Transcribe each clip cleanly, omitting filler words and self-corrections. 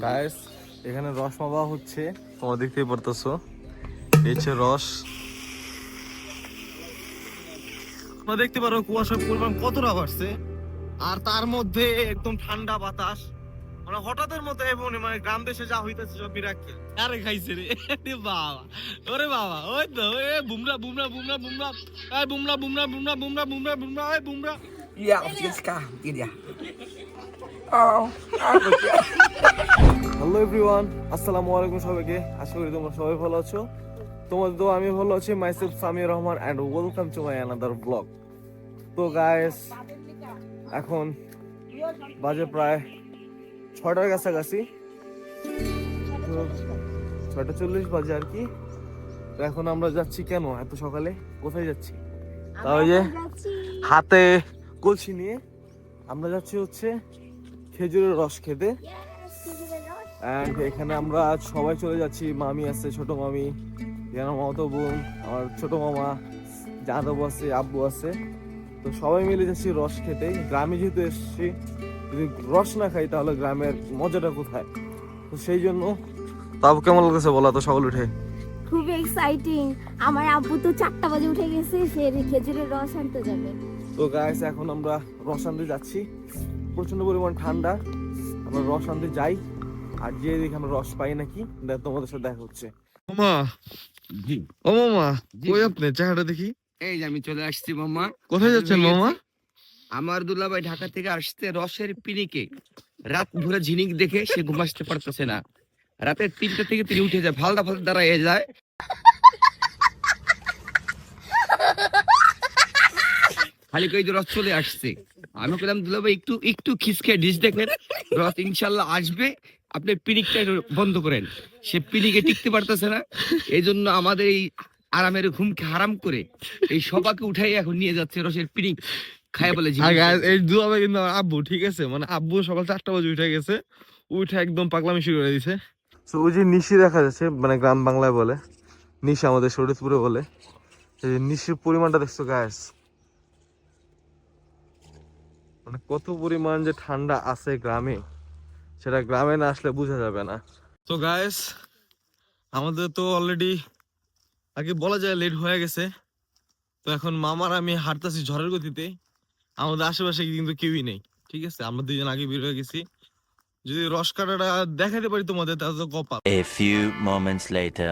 Guys এখানে রস মাপা হচ্ছে, তোমরা দেখতেই পারতেছো। এই হচ্ছে রস। তোমরা দেখতে পারো কুয়াশার পরিমাণ কতটা বাড়ছে, আর তার মধ্যে একদম ঠান্ডা বাতাস। মানে হঠাৎের মধ্যে মানে গ্রাম দেশে যা হইতেছে সব মিরাক্কেল। আরে খাইছে রে বাবা, ওরে বাবা, ওই তো বুমরা বুমরা বুমরা বুমরা, এই বুমরা বুমরা বুমরা বুমরা বুমরা বুমরা, এই Bumrah. Ya, ska dia. Hello everyone, আসসালামু আলাইকুম সবাইকে। আশা করি তোমরা সবাই ভালো আছো। তোমাদের তো আমি ভালো আছি। Myself Samir Rahman and welcome to my another blog. তো গাইস এখন বাজে প্রায় 6টার কাছাকাছি, তো 6:40 বাজে আর কি। তো এখন আমরা যাচ্ছি কেন এত সকালে, কোথায় যাচ্ছি? তাও যে হাতে কলসি নিয়ে আমরা যাচ্ছি হচ্ছে খেজুরের রস খেতে। এন্ড এখানে আমরা আজ সবাই চলে যাচ্ছি। মামি আছে, ছোট মামি, আমার মামাতো বোন, আমার ছোট মামা, যাদব আছে, আব্বু আছে। তো সবাই মিলে যাচ্ছি রস খেতে। গ্রামে যেহেতু এসেছি, যদি রস না খাই তাহলে গ্রামের মজাটা কোথায়? তো সেই জন্য। তো আব্বু কেমন লাগতেছে বলো তো সকাল উঠে? খুব এক্সাইটিং। আমার আব্বু তো 4টা বাজে উঠে গেছে, সে খেজুরের রস আনতে যাবে। তো গাইস এখন আমরা রস আনতে যাচ্ছি। প্রচন্ড পরিমাণ ঠান্ডা, আমরা রস আনতে যাই। আর যে দেখি আমরা রস পাই নাকি, তোমাদের সাথে দেখা হচ্ছে। মামা, জি ও মামা, জি। কই আপনি? চেহারাটা দেখি। এই যে আমি চলে আসছি মামা। কোথায় যাচ্ছেন মামা? আমার দুলাভাই ঢাকা থেকে আসছে রসের পিনিকে। রাত ভরে ঝিনিক দেখে সে ঘুমাতে পারতেছে না। রাতের 3টা থেকে তিনি উঠে যায়, ফালদা ফালদা দাঁড়ায় যায়। খালি কই যে রস চলে আসছে। আমি বললাম দুলাভাই একটু একটু খিসকে ডিশ দেখেন, রস ইনশাল্লাহ আসবে, আপনি পিনিকটা বন্ধ করেন। সে পিনিকে টিকতে পারতেছে না, এই জন্য আমাদের এই আরামের ঘুমকে হারাম করে এই সবাকে উঠাই এখন নিয়ে যাচ্ছে রসের পিনিক খায় বলে আর guys, এই দুলাভাই কিন্তু আমার আব্বু, ঠিক আছে? মানে আব্বু সকাল 4টা বাজে উঠে গেছে, উঠে একদম পাগলামি শুরু করে দিছে। তো ওই যে নিশি দেখা যাচ্ছে, মানে গ্রাম বাংলায় বলে নিশি, আমাদের শরীয়তপুরে বলে। এই যে নিশির পরিমাণটা দেখছো গাইস, মানে কত পরিমাণ যে ঠান্ডা আছে গ্রামে, সেটা গ্রামে না আসলে বোঝা যাবে না। তো গাইস আমাদের তো অলরেডি আগে বলা যায় লেট হয়ে গেছে। তো এখন মামার আমি হাঁটতেছি ঝড়ের গতিতে। আমাদের আশেপাশে কিন্তু কেউই নেই, ঠিক আছে? আমরা দুইজন আগে বের হয়ে গেছি। যদি রস কাটাটা দেখাতে পারি তোমাদের তাহলে তো কপাল। A few moments later.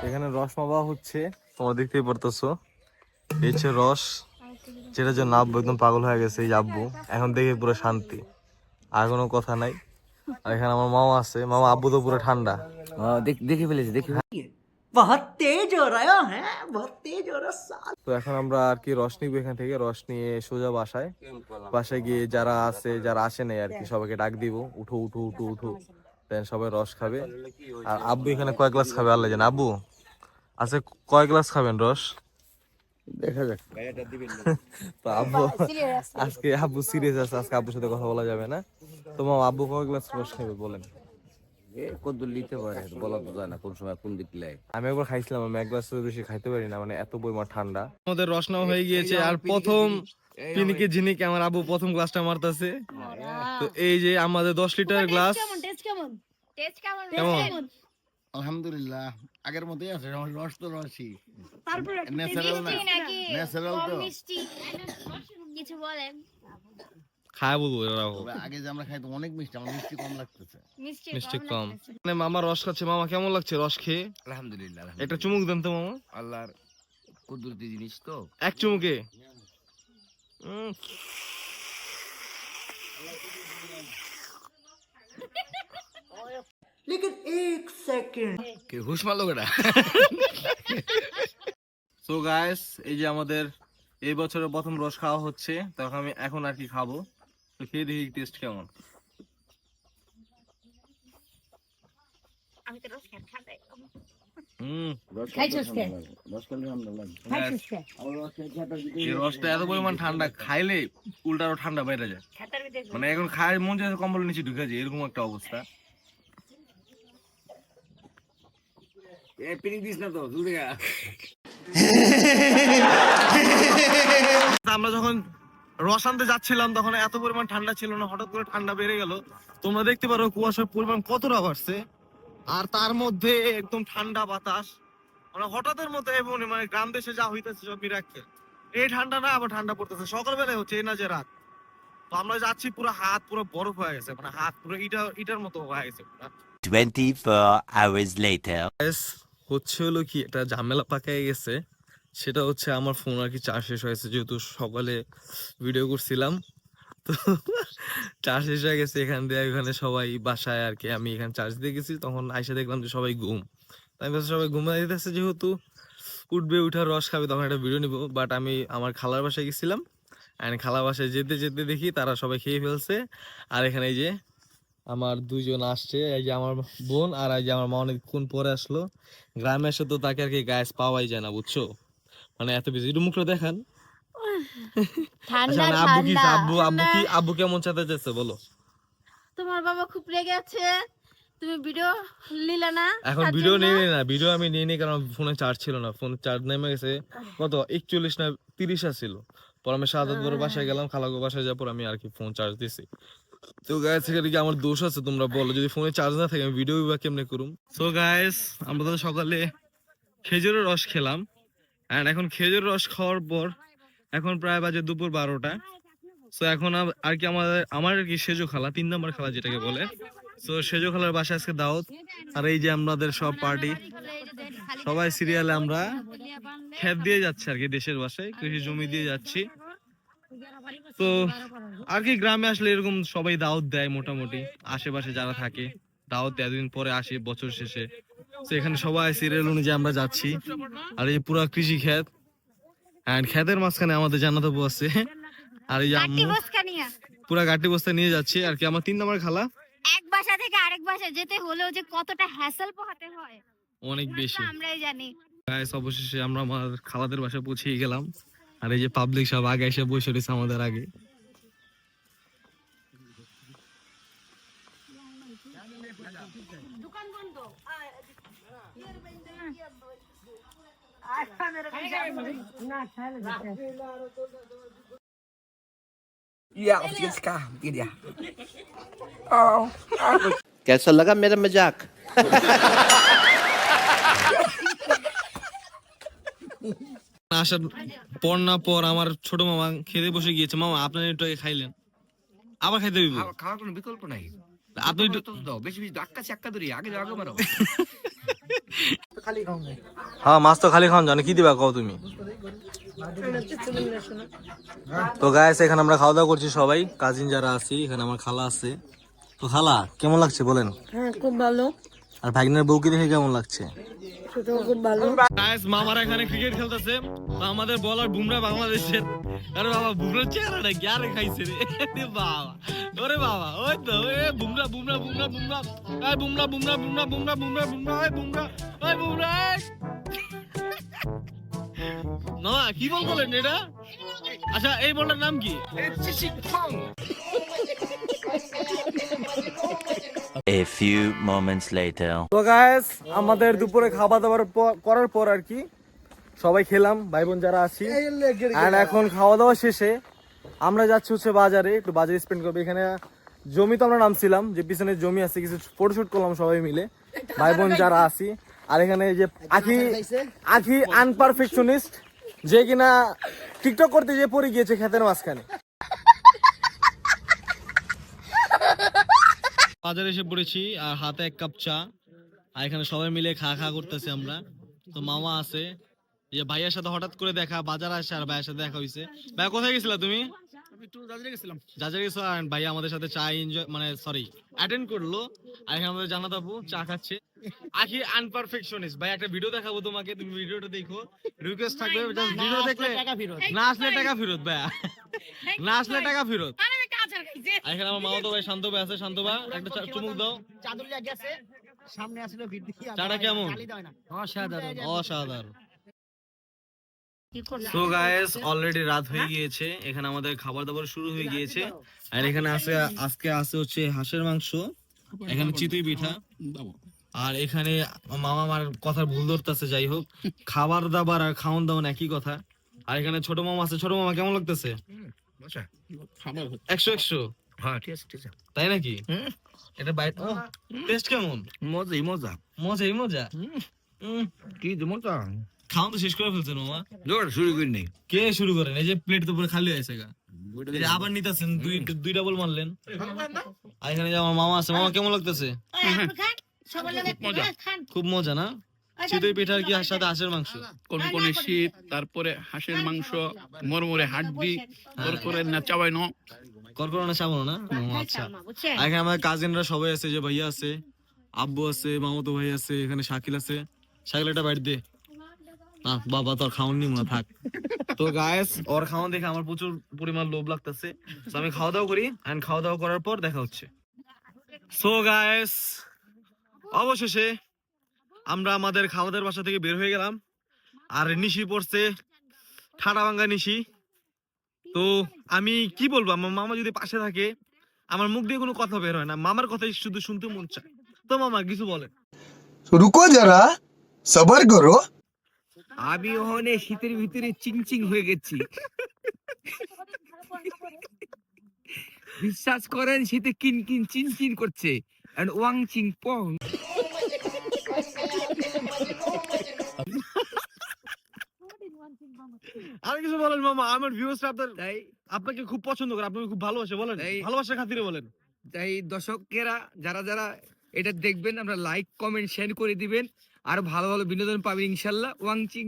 এখানে রস মাপা হচ্ছে, তোমরা দেখতেই পারতেছো। এই হচ্ছে রস, যেটা জন্য আব্বু একদম পাগল হয়ে গেছে। এই যে আব্বু এখন দেখে পুরো শান্তি, আর কোনো কথা নাই। আর এখানে আমার মামা আছে, মামা আব্বু তো পুরো ঠান্ডা। দেখে ফেলেছি, দেখে बहुत तेज हो रहा है बहुत तेज हो रहा है। তো এখন আমরা আর কি রস নিবো এখান থেকে। রস নিয়ে সোজা বাসায়, বাসায় গিয়ে যারা আছে যারা আসে নাই আর কি সবাইকে ডাক দিব, উঠো উঠো উঠো উঠো, দেন সবাই রস খাবে। আর আব্বু এখানে কয় গ্লাস খাবে আল্লাহ জানে। আব্বু আছে, কয় গ্লাস খাবেন রস? দেখা যাক। তো আব্বু আজকে আব্বু সিরিয়াস আছে, আজকে আব্বুর সাথে কথা বলা যাবে না। তো মামা আব্বু কয় গ্লাস রস খাবে বলেন? কদ্দুর নিতে পারে, বলা তো যায় না কোন সময় কোন দিক লাই। আমি একবার খাইছিলাম, আমি এক গ্লাস বেশি খাইতে পারি না, মানে এত পরিমাণ ঠান্ডা। আমাদের রস নাও হয়ে গিয়েছে, আর প্রথম পিনিকে ঝিনিকে আমার আব্বু প্রথম গ্লাসটা মারতেছে। তো এই যে আমাদের 10 লিটার গ্লাস। কেমন? আলহামদুলিল্লাহ, আগের মতোই আছে। রস তো রসই, তারপরে ন্যাচারাল না, ন্যাচারাল তো। কিছু বলেন। খায় বলবো তবে আগে যে আমরা খাইতাম অনেক মিষ্টি, আমার মিষ্টি কম লাগতেছে। মিষ্টি কম। মানে মামা রস খাচ্ছে। মামা কেমন লাগছে রস খেয়ে? আলহামদুলিল্লাহ, একটা চুমুক দেন তো মামা। আল্লাহর কুদরতি জিনিস তো। এক চুমুকে। लेकिन एक सेकंड কে হুশ মারলো কেটা? সো গাইস, এই যে আমাদের এই বছরের প্রথম রস খাওয়া হচ্ছে, তখন আমি এখন আর কি খাবো, তো খেয়ে দেখি টেস্ট কেমন। এই রসটা এত পরিমাণ ঠান্ডা, খাইলে উল্টারও ঠান্ডা বাইরে যায়, মানে এখন খায় মন চাইছে কম্বলের নিচে ঢুকে যায়, এরকম একটা অবস্থা। পিনিক দিস না তো, দূরে গা। আমরা যখন রস আনতে যাচ্ছিলাম তখন এত পরিমাণ ঠান্ডা ছিল না, হঠাৎ করে ঠান্ডা বেড়ে গেল। তোমরা দেখতে পারো কুয়াশার পরিমাণ কতটা বাড়ছে, আর তার মধ্যে একদম ঠান্ডা বাতাস, মানে হঠাৎের মধ্যে মানে গ্রাম দেশে যা হইতেছে সব মিরাক্কেল। এই ঠান্ডা না আবার ঠান্ডা পড়তেছে, সকালবেলায় হচ্ছে, এই না যে রাত। তো আমরা যাচ্ছি, পুরো হাত পুরো বরফ হয়ে গেছে, মানে হাত পুরো ইটার মতো হয়ে গেছে। 24 hours later. হচ্ছে হলো কি, একটা ঝামেলা পাকায় গেছে, সেটা হচ্ছে আমার ফোন আর কি চার্জ শেষ হয়েছে, যেহেতু সকালে ভিডিও করছিলাম, তো চার্জ শেষ হয়ে গেছে। এখান দিয়ে ওখানে সবাই বাসায় আর কি, আমি এখানে চার্জ দিয়ে গেছি, তখন আইসা দেখলাম যে সবাই ঘুম। তাই আমি সবাই ঘুমাই দিতেছে, যেহেতু উঠবে, উঠার রস খাবে, তখন একটা ভিডিও নিব। বাট আমি আমার খালার বাসায় গেছিলাম, অ্যান্ড খালার বাসায় যেতে যেতে দেখি তারা সবাই খেয়ে ফেলছে। আর এখানে এই যে আমার দুইজন আসছে, এই যে আমার বোন আর এই যে আমার মা অনেকক্ষণ পরে আসলো। গ্রামে এসে তো তাকে আর কি গ্যাস পাওয়াই যায় না, বুঝছো, মানে এত বেশি। একটু মুখটা দেখান। ঠান্ডা আচ্ছা, আব্বু কি ঠান্ডা। আব্বু কেমন চাতে যাচ্ছে বলো? তোমার বাবা খুব রেগে আছে, তুমি ভিডিও নিলে না। এখন তার ভিডিও জন্য। নিয়ে না, ভিডিও আমি নিয়ে নিই, কারণ ফোনে চার্জ ছিল না, ফোন চার্জ নেমে গেছে কত 41 না 30 ছিল। পর আমি সাদাত বড় বাসায় গেলাম, খালাগো বাসায় যাওয়ার পর আমি আর কি ফোন চার্জ দিছি। তো গাইস, এখানে কি আমার দোষ আছে তোমরা বলো? যদি ফোনে চার্জ না থাকে আমি ভিডিও বা কেমনে করুম? সো গাইস, আমরা তো সকালে খেজুরের রস খেলাম, এন্ড এখন খেজুরের রস খাওয়ার পর এখন প্রায় বাজে দুপুর 12টা। সো এখন আর কি আমার আর কি সেজো খালা, 3 নম্বর খালা যেটাকে বলে, সো সেজো খালার বাসায় আজকে দাওয়াত। আর এই যে আমাদের সব পার্টি, সবাই সিরিয়ালে আমরা ক্ষেত দিয়ে যাচ্ছি আর কি, দেশের বাসায় কৃষি জমি দিয়ে যাচ্ছি। তো আর কি গ্রামে আসলে এরকম সবাই দাওয়াত দেয়, মোটামুটি আশেপাশে যারা থাকে দাওয়াত দেয়, এতদিন পরে আসে বছর শেষে। তো এখানে সবাই সিরিয়াল অনুযায়ী আমরা যাচ্ছি। আর এই পুরা কৃষি ক্ষেত, এন্ড ক্ষেতের মাঝখানে আমাদের জান্নাত আপু আছে, আর এই যে আম্মু পুরা গাটি বস্তা নিয়ে যাচ্ছে আর কি। আমার 3 নম্বর খালা, এক বাসা থেকে আরেক বাসায় যেতে হলেও যে কতটা হ্যাসেল পোহাতে হয় অনেক বেশি। আমরাই জানি। গাইস, অবশেষে আমরা আমার খালাদের বাসায় পৌঁছে গেলাম। আর এই যে পাবলিক সব আগে এসে বসে রয়েছে আমাদের আগে। कैसा लगा मेरा मजाक? আসার পর না পর আমার ছোট মামা খেতে বসে গিয়েছে। মামা, আপনার একটু আগে খাইলেন, আবার খাইতে হইব। খাওয়ার কোনো বিকল্প নাই, আপনি একটু দাও বেশি বেশি ধাক্কা চাক্কা ধরি, আগে আগে মারো। হ্যাঁ, মাছ তো খালি খাওয়ান জানে, কি দিবা কও তুমি? তো গাইস, এখানে আমরা খাওয়া দাওয়া করছি সবাই, কাজিন যারা আছি, এখানে আমার খালা আছে। তো খালা, কেমন লাগছে বলেন? হ্যাঁ, খুব ভালো। আর ভাগ্নের বউকে দেখে কেমন লাগছে? সেটাও খুব ভালো। গাইস, মামারা এখানে ক্রিকেট খেলতেছে, তো আমাদের বলার বুমরা বাংলাদেশের। আরে বাবা, বুমরার চেহারাটা কি আরে খাইছে রে বাবা, ওরে বাবা, ওই তো বুমরা বুমরা বুমরা বুমরা, এই বুমরা বুমরা বুমরা বুমরা বুমরা বুমরা, এই বুমরা, এই বুমরা। না, কি বল বলেন এটা? আচ্ছা, এই বলটার নাম কি? A few moments later. তো গাইস, আমাদের দুপুরে খাওয়া দাওয়া করার পর আর কি সবাই খেলাম, ভাই বোন যারা আছি। আর এখন খাওয়া দাওয়া শেষে আমরা যাচ্ছি হচ্ছে বাজারে, একটু বাজারে স্পেন্ড করবো। এখানে জমি তো আমরা নামছিলাম, যে পিছনে জমি আছে, কিছু ফটোশুট করলাম সবাই মিলে, ভাই বোন যারা আছি। আর এখানে এই যে আখি আনপারফেকশনিস্ট, যে কিনা টিকটক করতে যে পড়ে গিয়েছে ক্ষেতের মাঝখানে। বাজারে এসে পড়েছি, আর হাতে 1 কাপ চা, আর এখানে সবাই মিলে খা করতেছি আমরা। তো মামা আছে, এই যে ভাইয়ের সাথে হঠাৎ করে দেখা, বাজার আসে আর ভাইয়ের সাথে দেখা হয়েছে। ভাই, কোথায় গেছিলা তুমি? একটু যাজরে গেছিলাম। যাচাই গেছো আর ভাই আমাদের সাথে চা এনজয় মানে সরি অ্যাটেন্ড করলো। আর এখানে আমাদের জান্নাত আপু চা খাচ্ছে। আখি আনপারফেকশনিস্ট ভাই, একটা ভিডিও দেখাবো তোমাকে, তুমি ভিডিওটা দেখো। রিকোয়েস্ট থাকবে জাস্ট ভিডিও দেখলে না আসলে টাকা ফেরত ভাই, না আসলে টাকা ফেরত। আর এখানে আমার মামাতো ভাই শান্ত ভাই আছে, শান্ত ভাই একটা চুমুক দাও। চাদর লাগিয়ে আছে সামনে আসলে ভিড় দিয়ে চাটা কেমন? অসাধারণ অসাধারণ। সো গাইস অলরেডি রাত হয়ে গিয়েছে, এখানে আমাদের খাবার দাবার শুরু হয়ে গিয়েছে। আর এখানে আছে আজকে আছে হচ্ছে হাঁসের মাংস, এখানে চিতই পিঠা, আর এখানে মামা আমার কথা ভুল ধরতেছে। যাই হোক, খাবার দাবার আর খাওয়ান দাওয়ান একই কথা। আর এখানে ছোট মামা আছে, ছোট মামা কেমন লাগতেছে? 100 হ্যাঁ ঠিক আছে ঠিক আছে। তাই নাকি? এটা বাইট টেস্ট কেমন? মজাই মজা। মজাই মজা। কি যে মজা। খাওয়ান তো শেষ করে ফেলছেন মামা। জোর শুরু করি নেই। কে শুরু করেন? এই যে প্লেট তো পুরো খালি হয়েছে গা, এই যে আবার নিতেছেন, দুই ডাবল মারলেন। আর এখানে যে আমার মামা আছে, মামা কেমন লাগতেছে? খুব মজা না? চিতই পিঠার কি সাথে হাঁসের মাংস, কোন শীত, তারপরে হাঁসের মাংস, মরমরে হাড্ডি, তারপরে নাচাবাইনো। করকরনা চাবো না? আচ্ছা। আর এখানে আমাদের কাজিনরা সবাই আছে, যে ভাইয়া আছে, আব্বু আছে, মামাতো ভাই আছে, এখানে শাকিল আছে। শাকিল একটা বাইট দে না বাবা, তোর খাওয়ান নি মনে থাক। তো গায়েস ওর খাওয়ান দেখে আমার প্রচুর পরিমাণ লোভ লাগতেছে, তো আমি খাওয়া দাওয়া করি, এন্ড খাওয়া দাওয়া করার পর দেখা হচ্ছে। সো গায়েস অবশেষে আমরা আমাদের খাওয়াদের বাসা থেকে বের হয়ে গেলাম। আর নিশি পড়ছে, ঠাডা ভাঙ্গা নিশি। তো আমি কি বলবো, আমার মামা যদি পাশে থাকে আমার মুখ দিয়ে কোনো কথা বের হয় না, মামার কথাই শুধু শুনতে মন চায়। তো মামা কিছু বলে। रुको जरा सबर करो। আমি ওখানে শীতের ভিতরে চিংচিং হয়ে গেছি। বিশ্বাস করেন শীতে কিন কিন চিন চিন করছে। এন্ড ওয়াং চিং পং। আর কিছু বলেন মামা, আমার ভিউয়ার্সরা তাই আপনাকে খুব পছন্দ করে, আপনাকে খুব ভালোবাসে, বলেন এই- ভালোবাসার খাতিরে বলেন। তাই দর্শকেরা যারা যারা এটা দেখবেন আমরা লাইক কমেন্ট শেয়ার করে দিবেন, আর ভালো ভালো বিনোদন পাবেন ইনশাল্লাহ। ওয়াং চিং।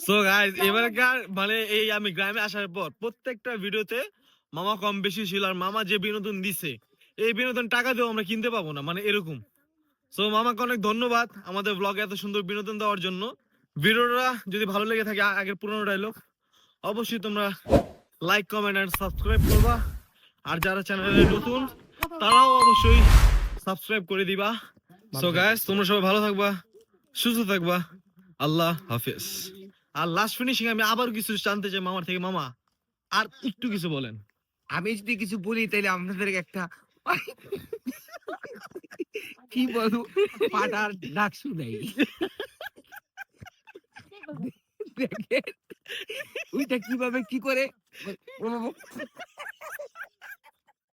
সো গাইস এবারকার মানে এই আমি গ্রামে আসার পর প্রত্যেকটা ভিডিওতে মামা কম বেশি ছিল, আর মামা যে বিনোদন দিছে এই বিনোদন টাকা দিয়েও আমরা কিনতে পাবো না, মানে এরকম। সো মামাকে অনেক ধন্যবাদ আমাদের ব্লগে এত সুন্দর বিনোদন দেওয়ার জন্য। ভিডিওটা যদি ভালো লেগে থাকে, আগের পুরনো ডায়লগ, অবশ্যই তোমরা লাইক কমেন্ট আর সাবস্ক্রাইব করবা। আর যারা চ্যানেলে নতুন তারাও অবশ্যই সাবস্ক্রাইব করে দিবা। সো গাইস তোমরা সবাই ভালো থাকবা, সুস্থ থাকবা, আল্লাহ হাফেজ। আর লাস্ট ফিনিশিং আমি আবার কিছু জানতে চাই মামার থেকে। মামা আর একটু কিছু বলেন। আমি যদি কিছু বলি তাহলে আপনাদের একটা কি বলবো, পাটার ডাক শুনাই। দেখেন ওইটা কিভাবে কি করে